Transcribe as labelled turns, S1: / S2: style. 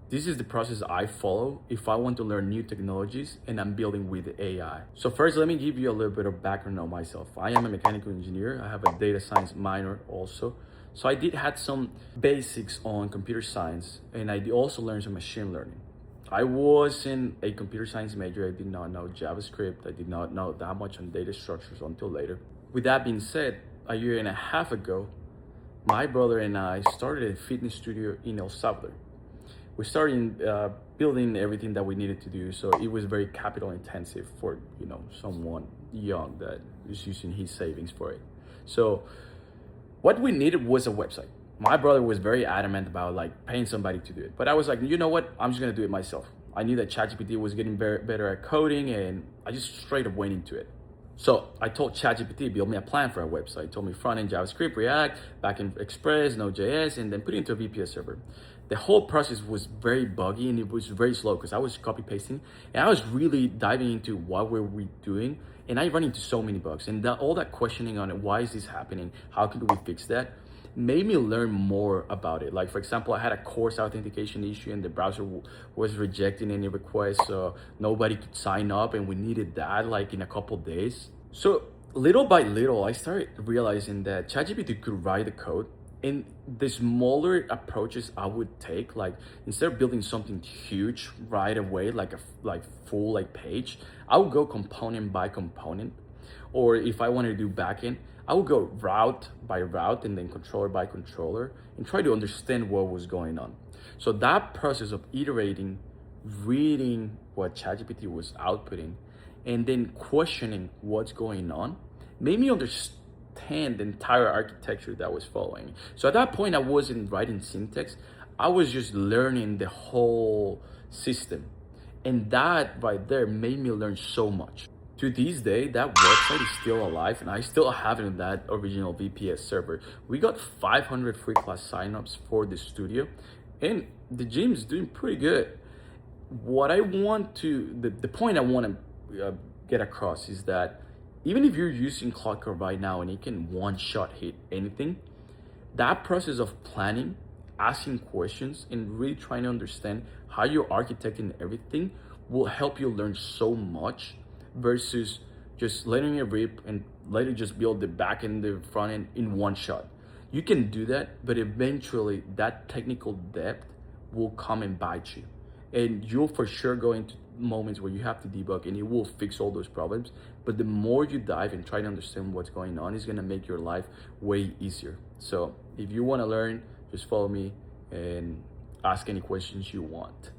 S1: This is the process I follow if I want to learn new technologies and I'm building with AI. So first, let me give you a little bit of background on myself. I am a mechanical engineer. I have a data science minor also. So I did had some basics on computer science, and I did also learn some machine learning. I wasn't a computer science major. I did not know JavaScript. I did not know that much on data structures until later. With that being said, a year and a half ago, my brother and I started a fitness studio in El Salvador. We started building everything that we needed to do, so it was very capital intensive for someone young that is using his savings for it. So what we needed was a website. My brother was very adamant about like paying somebody to do it, but I was like, you know what, I'm just gonna do it myself. I knew that ChatGPT was getting better at coding, and I just straight up went into it. So I told ChatGPT, build me a plan for a website. It told me front end JavaScript, React, backend Express, Node.js, and then put it into a VPS server. The whole process was very buggy and it was very slow because I was copy pasting and I was really diving into what were we doing, and I run into so many bugs, and all that questioning on it, why is this happening? How could we fix that? Made me learn more about it. Like for example, I had a course authentication issue and the browser was rejecting any requests, so nobody could sign up, and we needed that like in a couple days. So little by little, I started realizing that ChatGPT could write the code, and the smaller approaches I would take, like instead of building something huge right away, like a full like page, I would go component by component. Or if I wanted to do backend, I would go route by route and then controller by controller and try to understand what was going on. So that process of iterating, reading what ChatGPT was outputting, and then questioning what's going on made me understand the entire architecture that was following. So at that point, I wasn't writing syntax, I was just learning the whole system. And that right there made me learn so much. To this day, that website is still alive, and I still have it in that original VPS server. We got 500 free class signups for the studio, and the gym is doing pretty good. What I want to, the point I want to get across is that even if you're using Cloud Code right now and it can one shot hit anything, that process of planning, asking questions, and really trying to understand how you're architecting everything will help you learn so much versus just letting it rip and let it just build the back end, the front end in one shot. You can do that, but eventually that technical depth will come and bite you. And you'll for sure go into moments where you have to debug and it will fix all those problems. But the more you dive and try to understand what's going on, is gonna make your life way easier. So if you wanna learn, just follow me and ask any questions you want.